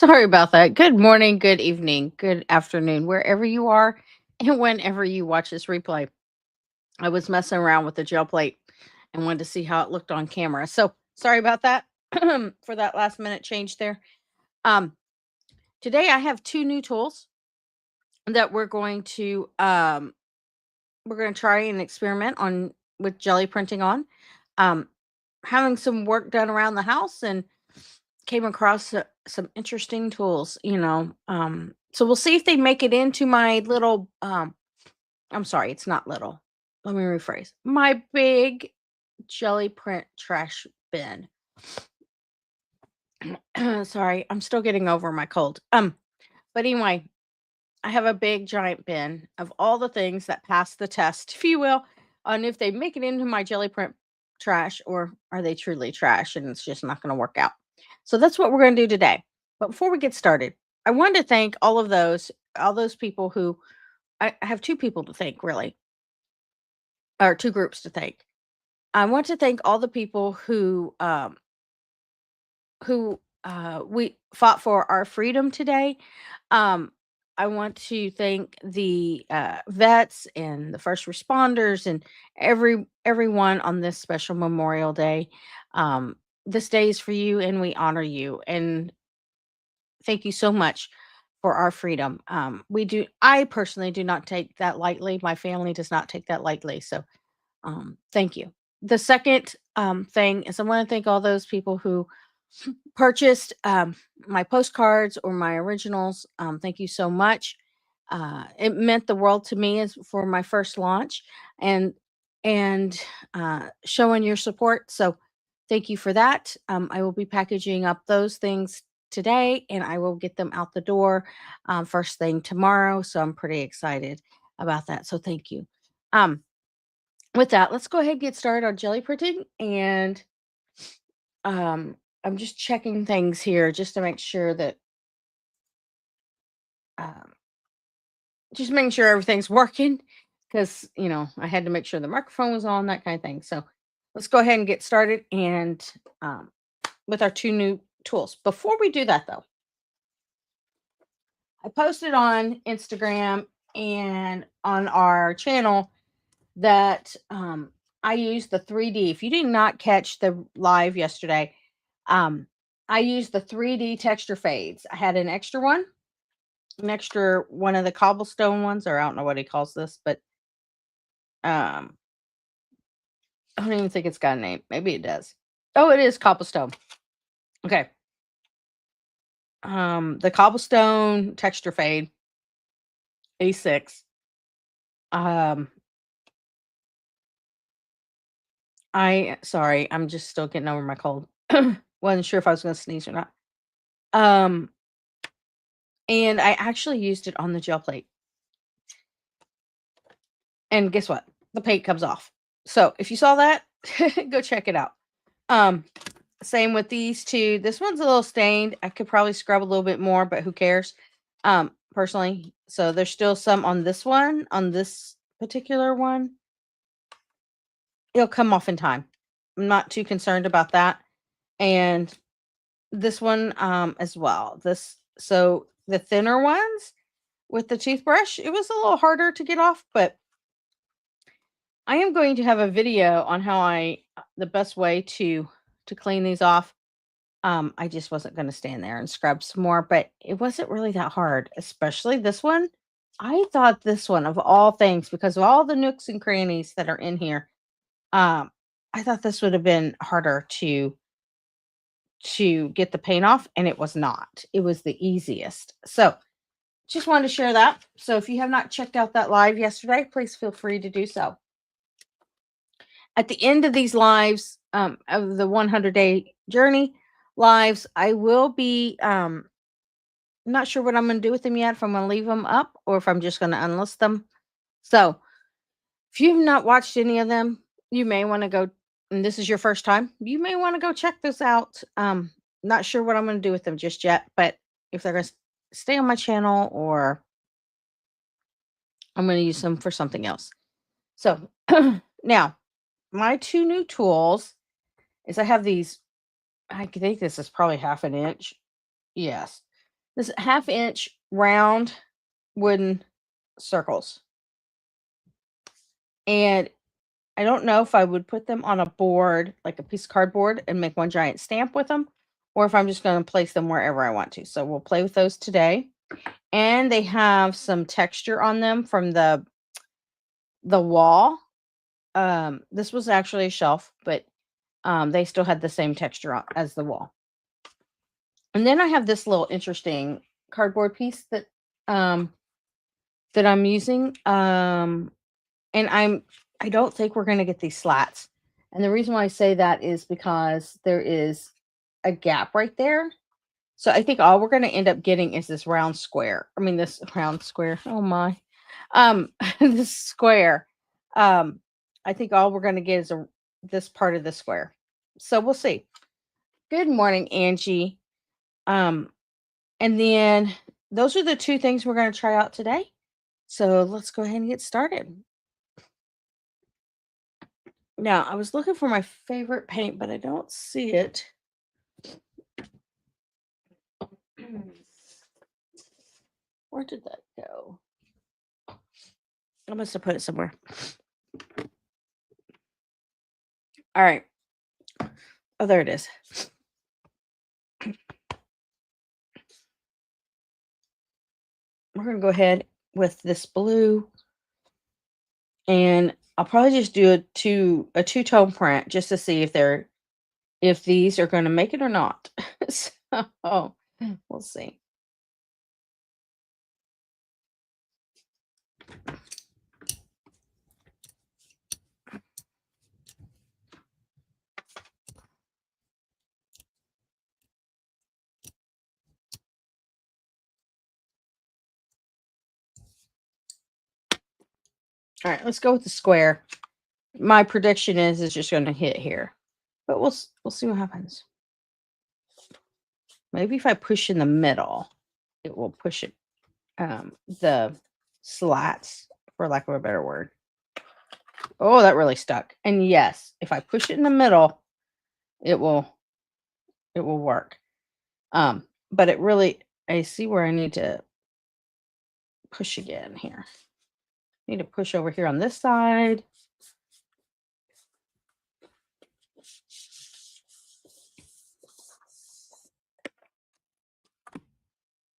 Sorry about that. Good morning, good evening, good afternoon, wherever you are and whenever you watch this replay. I was messing around with the gel plate and wanted to see how it looked on camera. So sorry about that for that last minute change there. Um, Today I have two new tools that we're going to try and experiment on with jelly printing on. Um, Having some work done around the house and came across some interesting tools. So we'll see if they make it into my little I'm sorry, it's not little. Let me rephrase. My big jelly print trash bin. Sorry, I'm still getting over my cold. But anyway, I have a big giant bin of all the things that pass the test, if you will, on if they make it into my jelly print trash or are they truly trash and it's just not going to work out. So that's what we're going to do today. But before we get started, I wanted to thank all those people who I have two people to thank really, or two groups to thank. I want to thank all the people who we fought for our freedom today. Um, I want to thank the vets and the first responders and everyone on this special Memorial Day. Um, this day is for you, and we honor you. And thank you so much for our freedom. I personally do not take that lightly. My family does not take that lightly. So thank you. The second thing is I want to thank all those people who purchased my postcards or my originals. Thank you so much. It meant the world to me as for my first launch and and showing your support. So thank you for that. I will be packaging up those things today and I will get them out the door first thing tomorrow. So I'm pretty excited about that. So thank you. Um, with that, let's go ahead and get started on jelly printing. And um, I'm just checking things here just to make sure that um, just making sure everything's working because I had to make sure the microphone was on, that kind of thing. So let's go ahead and get started and um, with our two new tools. Before we do that, though, I posted on Instagram and on our channel that I used the 3D. If you did not catch the live yesterday, um, I used the 3D texture fades. I had an extra one of the cobblestone ones, or I don't know what he calls this, but um, I don't even think it's got a name. Maybe it does. Oh, it is cobblestone. Okay. The cobblestone texture fade A6. Um, sorry, I'm just still getting over my cold. Wasn't sure if I was going to sneeze or not. Um, and I actually used it on the gel plate. And guess what? The paint comes off. So if you saw that, go check it out. Um, Same with these two. This one's a little stained. I could probably scrub a little bit more, but who cares? Personally. So there's still some on this one, on this particular one. It'll come off in time. I'm not too concerned about that. And this one as well. So the thinner ones with the toothbrush, it was a little harder to get off, but I am going to have a video on how the best way to clean these off. I just wasn't going to stand there and scrub some more, but it wasn't really that hard, especially this one. I thought this one of all things, because of all the nooks and crannies that are in here, um, I thought this would have been harder to get the paint off, and it was not. It was the easiest. So just wanted to share that. So if you have not checked out that live yesterday, please feel free to do so. At the end of these lives, of the 100-day journey lives, I will be not sure what I'm going to do with them yet. If I'm going to leave them up or if I'm just going to unlist them. So if you've not watched any of them, you may want to go. And this is your first time, you may want to go check this out. Not sure what I'm going to do with them just yet, but if they're going to stay on my channel or I'm going to use them for something else. So now my two new tools is I have these. I think this is probably half an inch. Yes. this 1/2 inch round wooden circles. And I don't know if I would put them on a board, like a piece of cardboard, and make one giant stamp with them, or if I'm just going to place them wherever I want to. So we'll play with those today. And they have some texture on them from the wall. This was actually a shelf, but they still had the same texture as the wall. And then I have this little interesting cardboard piece um that I'm using. And I don't think we're gonna get these slats. And the reason why I say that is because there is a gap right there. So I think all we're gonna end up getting is this round square. I mean this round square. Oh my. This square. Um, I think all we're gonna get is this part of the square. So we'll see. Good morning, Angie. Um, and then those are the two things we're gonna try out today. So let's go ahead and get started. Now, I was looking for my favorite paint, but I don't see it. Where did that go? I must have put it somewhere. All right. Oh, there it is. We're going to go ahead with this blue, and I'll probably just do a two-tone print just to see if these are going to make it or not. So we'll see. All right, let's go with the square. My prediction is it's just going to hit here, but we'll see what happens. Maybe if I push in the middle, it will push it the slats, for lack of a better word. Oh, that really stuck. And yes, if I push it in the middle, it will work. But it really, I see where I need to push again here. Need to push over here on this side.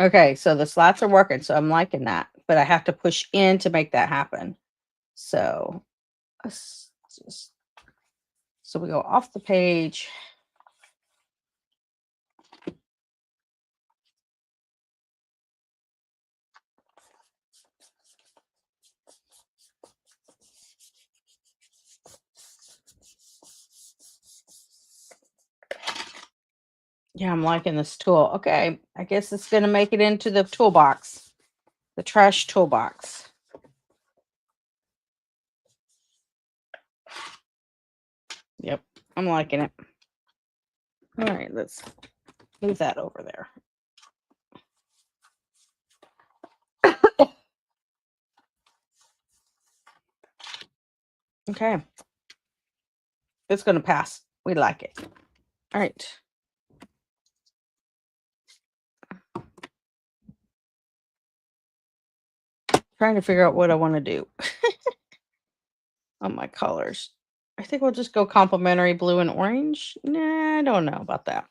Okay, so the slats are working, so I'm liking that, but I have to push in to make that happen. So so we go off the page. Yeah, I'm liking this tool. Okay, I guess it's going to make it into the toolbox, the trash toolbox. Yep, I'm liking it. All right, let's move that over there. Okay, it's going to pass. We like it. All right. Trying to figure out what I want to do on my colors. I think we'll just go complementary blue and orange. Nah, I don't know about that.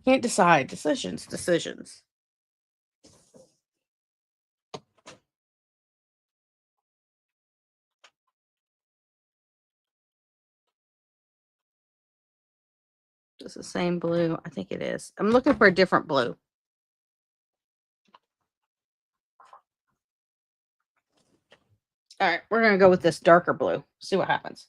Can't decide. Decisions. Just the same blue. I think it is. I'm looking for a different blue. All right, we're going to go with this darker blue. See what happens.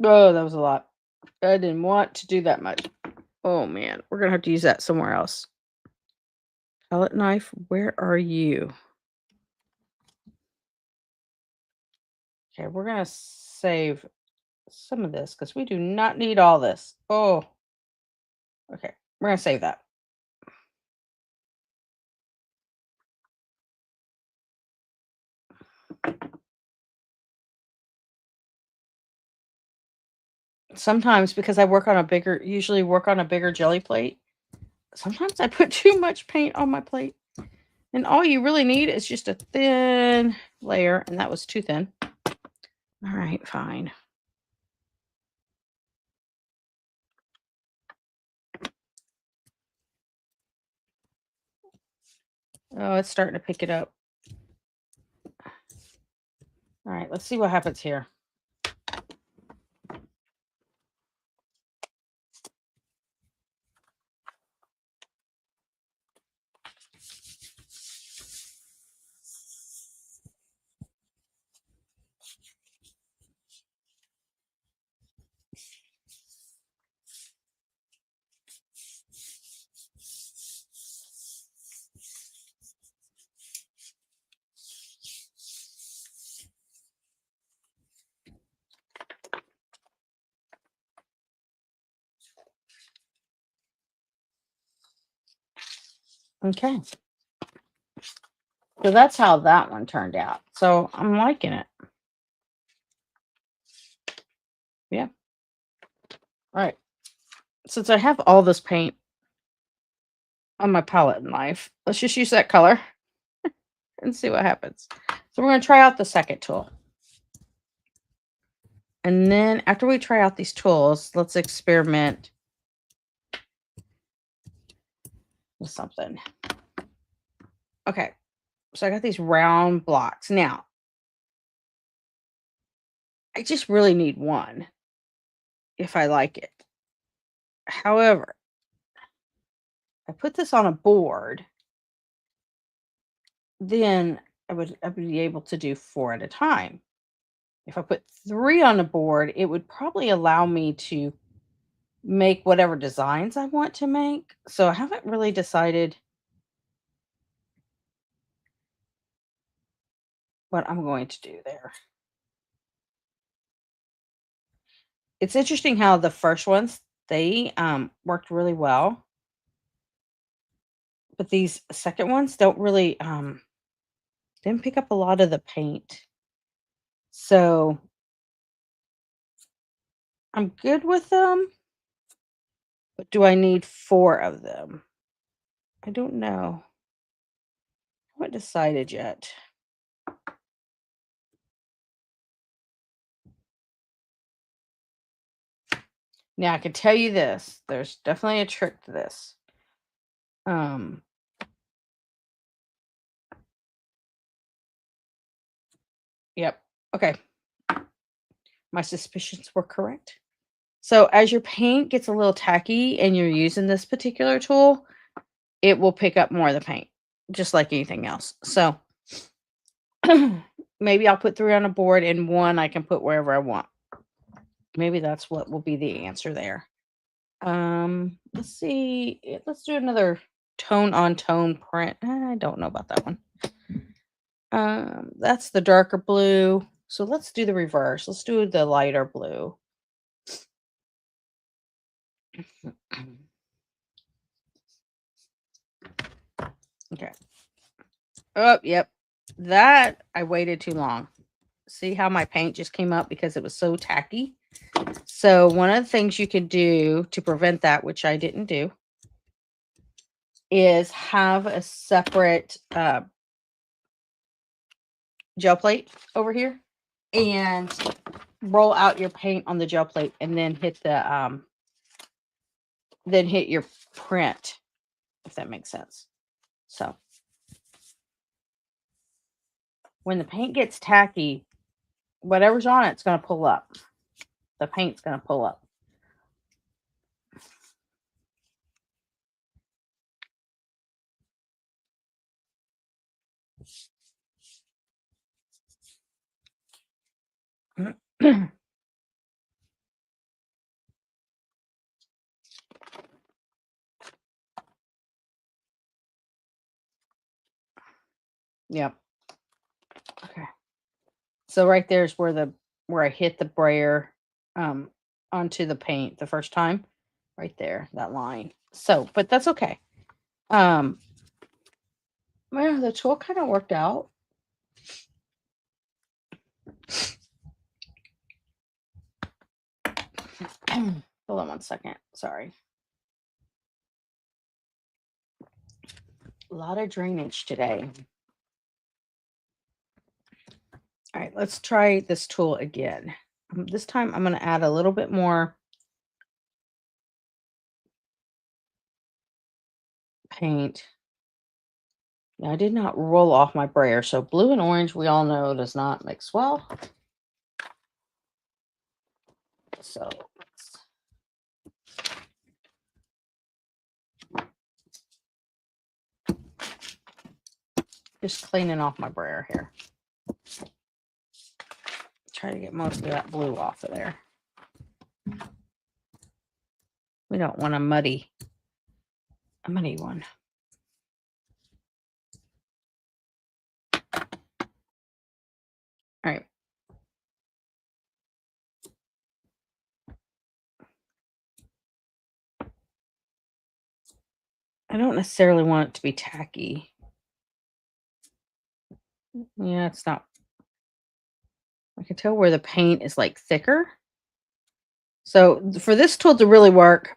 Oh, that was a lot. I didn't want to do that much. Oh, man. We're going to have to use that somewhere else. Palette knife, where are you? Okay, we're gonna save some of this because we do not need all this. Oh, okay. We're gonna save that. Sometimes because I work on a bigger usually work on a bigger jelly plate, sometimes I put too much paint on my plate. And all you really need is just a thin layer, and that was too thin. All right, fine. Oh, it's starting to pick it up. All right, let's see what happens here. Okay. So that's how that one turned out. So I'm liking it. Yeah. All right. Since I have all this paint on my palette knife, let's just use that color and see what happens. So we're going to try out the second tool. And then after we try out these tools, let's experiment with something. Okay. So I got these round blocks. Now, I just really need one if I like it. However, I put this on a board, then I would be able to do 4 at a time. If I put 3 on a board, it would probably allow me to make whatever designs I want to make. So I haven't really decided what I'm going to do there. It's interesting how the first ones, they worked really well, but these second ones don't really didn't pick up a lot of the paint. So I'm good with them, but do I need 4 of them? I don't know. I haven't decided yet. Now I can tell you this, there's definitely a trick to this. Um, yep. Okay. My suspicions were correct. So as your paint gets a little tacky and you're using this particular tool, it will pick up more of the paint, just like anything else. So maybe I'll put 3 on a board and 1 I can put wherever I want. Maybe that's what will be the answer there. Let's see. Let's do another tone on tone print. I don't know about that one. That's the darker blue. So let's do the reverse. Let's do the lighter blue. Okay. Oh, yep. That I waited too long. See how my paint just came up because it was so tacky? So one of the things you can do to prevent that, which I didn't do, is have a separate gel plate over here and roll out your paint on the gel plate and then hit your print, if that makes sense. So when the paint gets tacky, whatever's on it's going to pull up. The paint's going to pull up. Yep. Okay. So right there's where I hit the brayer um onto the paint the first time. Right there, that line. So, but that's okay. Um well, the tool kind of worked out. Hold on one second. Sorry. A lot of drainage today. All right, let's try this tool again. This time I'm going to add a little bit more paint. Now, I did not roll off my brayer, so blue and orange we all know does not mix well. So just cleaning off my brayer here. Try to get most of that blue off of there. We don't want a muddy one. All right. I don't necessarily want it to be tacky. Yeah, it's not. I can tell where the paint is like thicker. So for this tool to really work,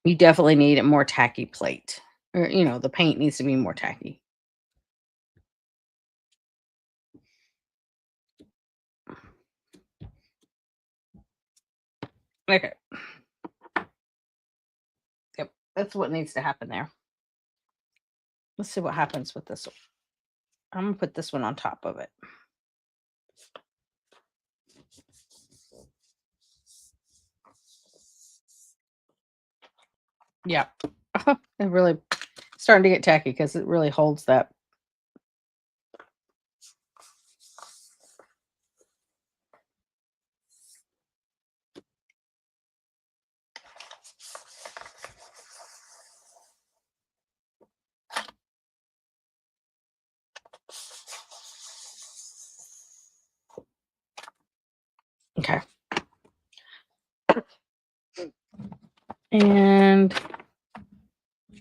you definitely need a more tacky plate. Or, the paint needs to be more tacky. Okay. Yep. That's what needs to happen there. Let's see what happens with this one. I'm going to put this one on top of it. Yeah. It really starting to get tacky because it really holds that. Okay. And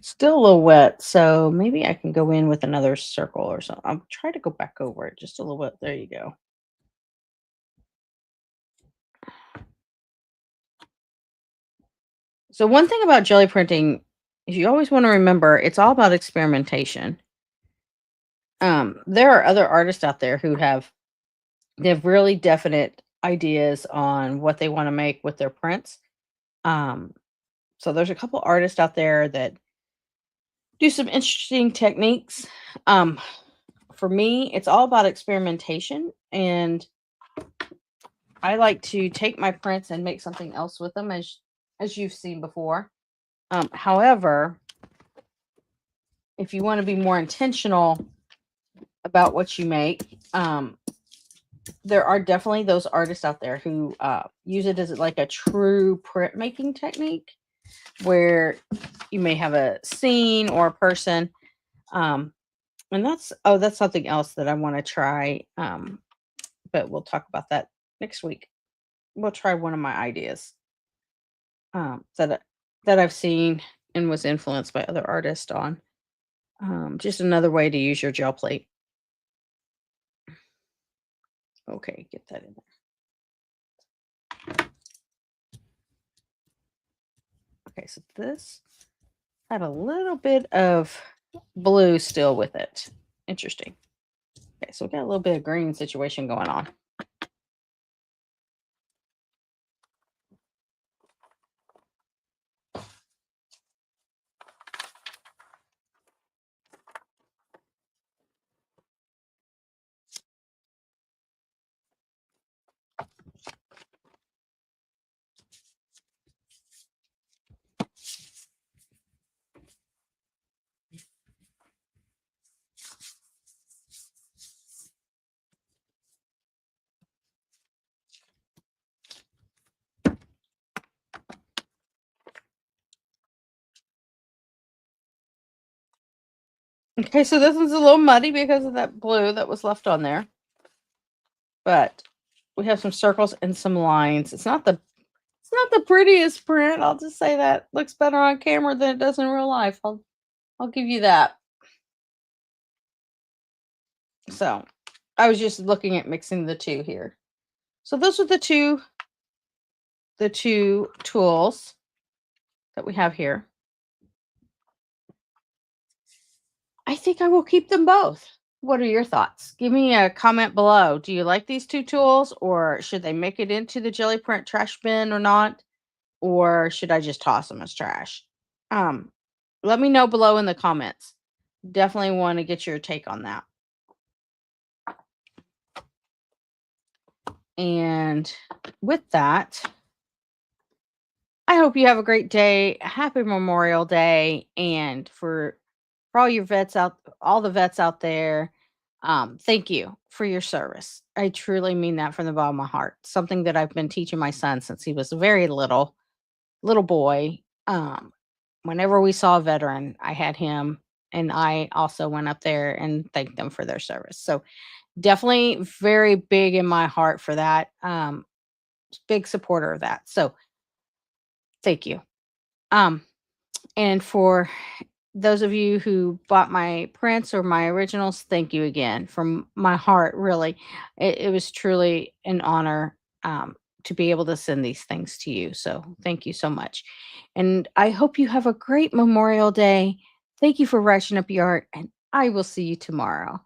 still a little wet, so maybe I can go in with another circle or something. I'll try to go back over it just a little bit. There you go. So one thing about jelly printing is you always want to remember it's all about experimentation. There are other artists out there who they have really definite ideas on what they want to make with their prints. Um, so there's a couple artists out there that do some interesting techniques. Um, for me, it's all about experimentation, and I like to take my prints and make something else with them, as you've seen before. However, if you want to be more intentional about what you make, there are definitely those artists out there who use it as like a true printmaking technique, where you may have a scene or a person, and that's something else that I want to try. But we'll talk about that next week. We'll try one of my ideas that I've seen and was influenced by other artists on. Just another way to use your gel plate. Okay, get that in there. Okay, so this had a little bit of blue still with it. Interesting. Okay, so we got a little bit of green situation going on. Okay, so this one's a little muddy because of that blue that was left on there. but we have some circles and some lines. It's not the prettiest print. I'll just say that looks better on camera than it does in real life. I'll give you that. So I was just looking at mixing the two here. So those are the two tools that we have here. I think I will keep them both. What are your thoughts? Give me a comment below. Do you like these two tools, or should they make it into the jelly print trash bin or not? Or should I just toss them as trash? Um, Let me know below in the comments. Definitely want to get your take on that. And with that, I hope you have a great day. Happy Memorial Day. And for all your vets out, all the vets out there, thank you for your service. I truly mean that from the bottom of my heart. Something that I've been teaching my son since he was a very little boy. Whenever we saw a veteran, I had him, and I also went up there and thanked them for their service. So definitely very big in my heart for that. Big supporter of that. So thank you. Um, and for those of you who bought my prints or my originals, thank you again from my heart. Really, it was truly an honor to be able to send these things to you. So thank you so much. And I hope you have a great Memorial Day. Thank you for rushing up your art, and I will see you tomorrow.